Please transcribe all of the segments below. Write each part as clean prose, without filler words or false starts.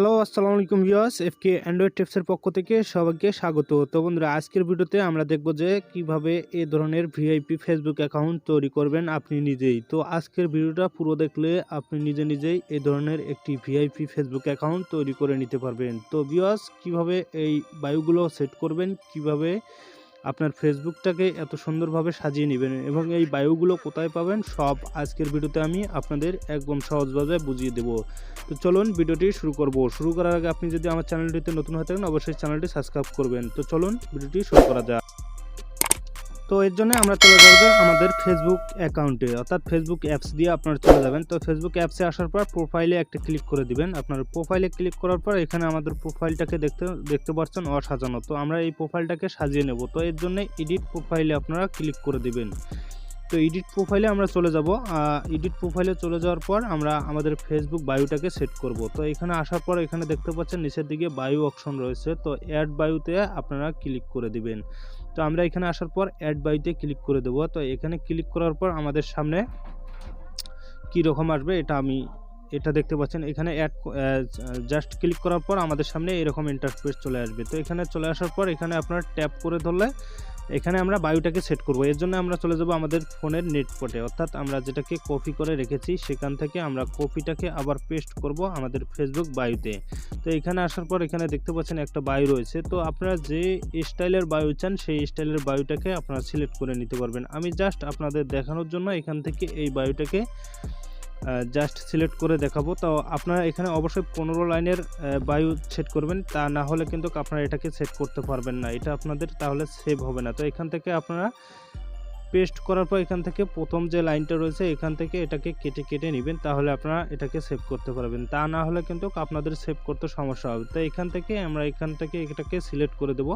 Hello, আসসালামু আলাইকুম viewers. এফকে Android টিপসের পক্ষ থেকে সবাইকে স্বাগত। তো বন্ধুরা, আজকের ভিডিওতে আমরা দেখব যে কিভাবে এই ধরনের ভিআইপি ফেসবুক অ্যাকাউন্ট তৈরি করবেন আপনি নিজেই। তো আজকের ভিডিওটা পুরো দেখলে আপনি নিজেই এই ধরনের একটি ভিআইপি ফেসবুক অ্যাকাউন্ট তৈরি করে নিতে পারবেন। তো ভিউয়ার্স, কিভাবে এই বায়োগুলো সেট করবেন, কিভাবে আপনার ফেসবুকটাকে এত সুন্দরভাবে সাজিয়ে নেবেন এবং এই বায়োগুলো কোথায় পাবেন, সব আজকের ভিডিওতে আমি আপনাদের একদম সহজভাবে বুঝিয়ে দেব। তো চলুন ভিডিওটি শুরু করব। শুরু করার আগে আপনি যদি আমার চ্যানেলটিতে নতুন হয়ে থাকেন, অবশ্যই চ্যানেলটি সাবস্ক্রাইব করবেন। তো চলুন ভিডিওটি শুরু করা যাক। তো এর জন্য আমরা চলে যাব আমাদের ফেসবুক অ্যাকাউন্টে, অর্থাৎ ফেসবুক অ্যাপস দিয়ে আপনারা চলে যাবেন। তো ফেসবুক অ্যাপসে আসার পর প্রোফাইলে একটা ক্লিক করে দিবেন। আপনার প্রোফাইলে ক্লিক করার পর এখানে আমাদের প্রোফাইলটাকে দেখতে পাচ্ছেন অসাজানো। তো আমরা এই প্রোফাইলটাকে সাজিয়ে নেব। তো এর জন্য এডিট প্রোফাইলে আপনারা ক্লিক করে দিবেন। তো এডিট প্রোফাইলে আমরা চলে যাব। এডিট প্রোফাইলে চলে যাওয়ার পর আমরা আমাদের ফেসবুক বায়োটাকে সেট করব। তো এখানে আসার পর এখানে দেখতে পাচ্ছেন নিচের দিকে বায়ো অপশন রয়েছে। তো অ্যাড বায়োতে আপনারা ক্লিক করে দিবেন। তো আমরা এখানে আসার পর অ্যাড বায়োতে ক্লিক করে দেব। তো এখানে ক্লিক করার পর আমাদের সামনে কি রকম আসবে এটা দেখতে পাচ্ছেন। এখানে জাস্ট ক্লিক করার পর আমাদের সামনে এরকম ইন্টারফেস চলে আসবে। তো এখানে চলে আসার পর এখানে আপনার ট্যাপ করে ধরলে এখানে আমরা বায়োটাকে সেট করব। এর জন্য আমরা চলে যাব আমাদের ফোনের নেটপটে, অর্থাৎ আমরা যেটাকে কপি করে রেখেছি সেখান থেকে আমরা কপিটাকে আবার পেস্ট করব আমাদের ফেসবুক বায়োতে। তো এখানে আসার পর এখানে দেখতে পাচ্ছেন একটা বায়ো রয়েছে। তো আপনারা যে স্টাইলের বায়ো চান সেই স্টাইলের বায়োটাকে আপনারা সিলেক্ট করে নিতে পারবেন। আমি জাস্ট আপনাদের দেখানোর জন্য এখান থেকে এই বায়োটাকে জাস্ট সিলেক্ট করে দেখাবো। তো আপনারা এখানে অবশ্যই 15 লাইনের বায়ো সেট করবেন, তা না হলে কিন্তু আপনারা এটাকে সেট করতে পারবেন না, এটা আপনাদের তাহলে সেভ হবে না। তো এখান থেকে আপনারা পেস্ট করার পর এখান থেকে প্রথম যে লাইনটা রয়েছে এখান থেকে এটাকে কেটে নেবেন, তাহলে আপনারা এটাকে সেভ করতে পারবেন, তা না হলে কিন্তু আপনাদের সেভ করতে সমস্যা হবে। তো এখান থেকে আমরা এটাকে সিলেক্ট করে দেব।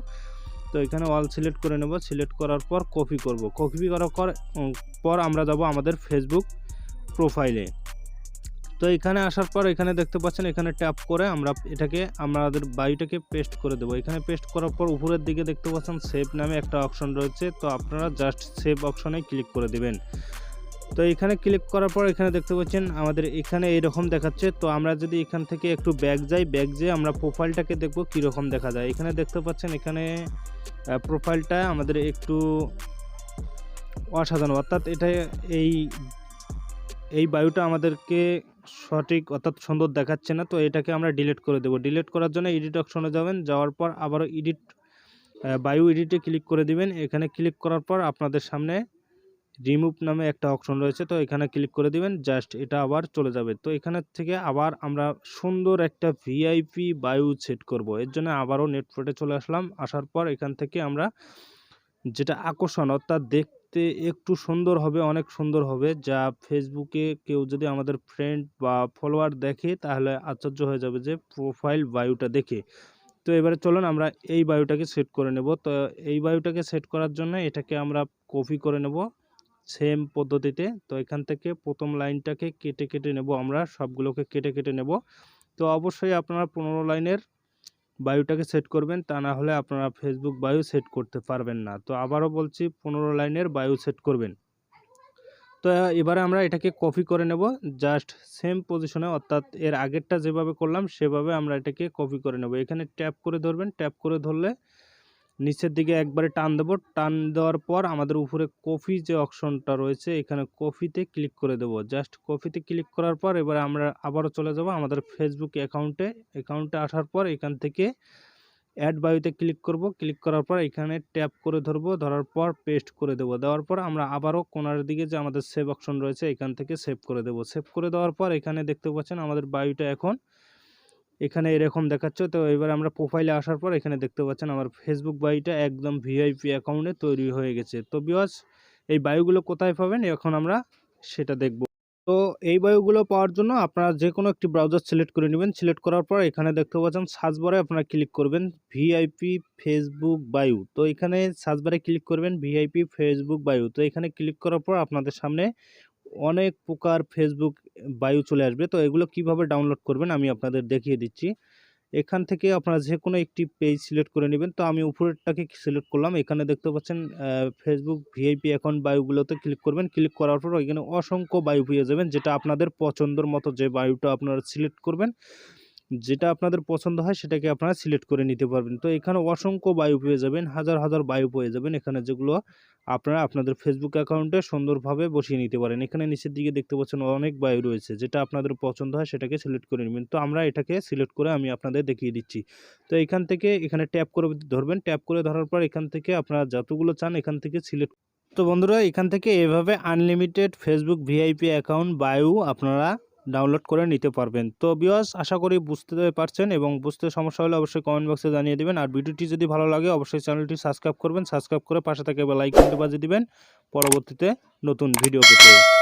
তো এখানে অল সিলেক্ট করে নেব। সিলেক্ট করার পর কপি করব। কপি করার পর আমরা যাব আমাদের ফেসবুক প্রোফাইলে। তো এখানে আসার পর এখানে দেখতে পাচ্ছেন এখানে ট্যাপ করে আমরা আমাদের বায়োটাকে পেস্ট করে দেবো। এখানে পেস্ট করার পর উপরের দিকে দেখতে পাচ্ছেন সেভ নামে একটা অপশন রয়েছে। তো আপনারা জাস্ট সেভ অপশনে ক্লিক করে দেবেন। তো এখানে ক্লিক করার পর এখানে দেখতে পাচ্ছেন আমাদের এখানে এইরকম দেখাচ্ছে। তো আমরা যদি এখান থেকে একটু ব্যাক যেয়ে আমরা প্রোফাইলটাকে দেখব কীরকম দেখা যায়। এখানে দেখতে পাচ্ছেন এখানে প্রোফাইলটা আমাদের একটু অসাধারণ, অর্থাৎ এটা এই বায়োটা আমাদেরকে সঠিক অর্থাৎ সুন্দর দেখাচ্ছে না। তো এটাকে আমরা ডিলিট করে দেব। ডিলিট করার জন্য এডিট অপশনে যাবেন, যাওয়ার পর আবারও বায়ো এডিটে ক্লিক করে দিবেন। এখানে ক্লিক করার পর আপনাদের সামনে রিমুভ নামে একটা অপশন রয়েছে। তো এখানে ক্লিক করে দিবেন, জাস্ট এটা আবার চলে যাবে। তো এখানে থেকে আবার আমরা সুন্দর একটা ভিআইপি বায়ো সেট করব। এর জন্য আবারও নেটফ্লিক্সে চলে আসলাম। আসার পর এখান থেকে আমরা যেটা আকর্ষণ, অর্থাৎ দেখতে একটু সুন্দর হবে, অনেক সুন্দর হবে, যা ফেসবুকে কেউ যদি আমাদের ফ্রেন্ড বা ফলোয়ার দেখে তাহলে আশ্চর্য হয়ে যাবে যে প্রোফাইল বায়োটা দেখে। তো এবারে চলুন আমরা এই বায়োটাকে সেট করে নেব। তো এই বায়োটাকে সেট করার জন্য এটাকে আমরা কপি করে নেব সেম পদ্ধতিতে। তো এখান থেকে প্রথম লাইনটাকে কেটে নেব, আমরা সবগুলোকে কেটে নেব। তো অবশ্যই আপনারা 15 লাইনের বায়োটাকে সেট করবেন, তা না হলে আপনারা ফেসবুক বায়ো সেট করতে পারবেন না। তো আবারও বলছি 15 লাইনের বায়ো সেট করবেন। তো এবারে আমরা এটাকে কপি করে নেব জাস্ট সেম পজিশনে, অর্থাৎ এর আগেরটা যেভাবে করলাম সেভাবে আমরা এটাকে কপি করে নেব। এখানে ট্যাপ করে ধরবেন, ট্যাপ করে ধরলে নিচের দিকে একবারে টান দেব। টান দেওয়ার পর আমাদের উপরে কপি যে অপশনটা রয়েছে এখানে কপিতে ক্লিক করে দেব। জাস্ট কপিতে ক্লিক করার পর এবারে আমরা আবারও চলে যাব আমাদের ফেসবুক অ্যাকাউন্টে আসার পর এখান থেকে অ্যাড বায়োতে ক্লিক করব। ক্লিক করার পর এখানে ট্যাপ করে ধরবো, ধরার পর পেস্ট করে দেব। দেওয়ার পর আমরা আবারও কোণার দিকে যে আমাদের সেভ অপশন রয়েছে এখান থেকে সেভ করে দেব। সেভ করে দেওয়ার পর এখানে দেখতে পাচ্ছেন আমাদের বায়োটা এখন এখানে এরকম দেখাচ্ছে। তো এবার আমরা প্রোফাইলে আসার পর এখানে দেখতে পাচ্ছেন আমার ফেসবুক বায়োটা একদম ভিআইপি অ্যাকাউন্টে তৈরি হয়ে গেছে। তো ভিউয়ার্স, এই বায়োগুলো কোথায় পাবেন এখন আমরা সেটা দেখব। তো এই বায়োগুলো পাওয়ার জন্য আপনারা যে কোনো একটি ব্রাউজার সিলেক্ট করে নেবেন। সিলেক্ট করার পর এখানে দেখতে পাচ্ছেন সার্চ বারে আপনারা ক্লিক করবেন ভিআইপি ফেসবুক বায়ো। তো এখানে সার্চ বারে ক্লিক করবেন ভিআইপি ফেসবুক বায়ো। তো এখানে ক্লিক করার পর আপনাদের সামনে অনেক প্রকার ফেসবুক বায়ো চলে আসবে। তো এগুলো কিভাবে ডাউনলোড করবেন আমি আপনাদের দেখিয়ে দিচ্ছি। এখান থেকে আপনারা যে কোনো একটি পেজ সিলেক্ট করে নেবেন। তো আমি উপরেরটাকে সিলেক্ট করলাম। এখানে দেখতে পাচ্ছেন ফেসবুক ভিআইপি অ্যাকাউন্ট বায়োগুলোতে ক্লিক করবেন। ক্লিক করার পর এখানে অসংখ্য বায়ো পেয়ে যাবেন, যেটা আপনাদের পছন্দের মতো যে বায়োটা আপনারা সিলেক্ট করবেন যেটা আপনাদের পছন্দ হয় সেটাকে আপনারা সিলেক্ট করে নিতে পারবেন। তো এখানে অসংখ্য বায়ু পেয়ে যাবেন, হাজার হাজার বায়ু পেয়ে যাবেন এখানে, যেগুলো আপনারা আপনাদের ফেসবুক অ্যাকাউন্টে সুন্দরভাবে বসিয়ে নিতে পারেন। এখানে নিচের দিকে দেখতে পাচ্ছেন অনেক বায়ু রয়েছে, যেটা আপনাদের পছন্দ হয় সেটাকে সিলেক্ট করে নেবেন। তো আমরা এটাকে সিলেক্ট করে আমি আপনাদের দেখিয়ে দিচ্ছি। তো এখান থেকে এখানে ট্যাপ করে ধরবেন, ট্যাপ করে ধরার পর এখান থেকে আপনারা যতগুলো চান এখান থেকে সিলেক্ট। তো বন্ধুরা, এখান থেকে এভাবে আনলিমিটেড ফেসবুক ভিআইপি অ্যাকাউন্ট বায়ু আপনারা ডাউনলোড করে নিতে পারবেন। তো ভিউয়ার্স, আশা করি বুঝতে পারছেন, এবং বুঝতে সমস্যা হলে অবশ্যই কমেন্ট বক্সে জানিয়ে দিবেন। আর ভিডিওটি যদি ভালো লাগে অবশ্যই চ্যানেলটি সাবস্ক্রাইব করবেন, সাবস্ক্রাইব করে পাশে থাকা বেল আইকনটি বাজিয়ে দিবেন পরবর্তীতে নতুন ভিডিও পেতে।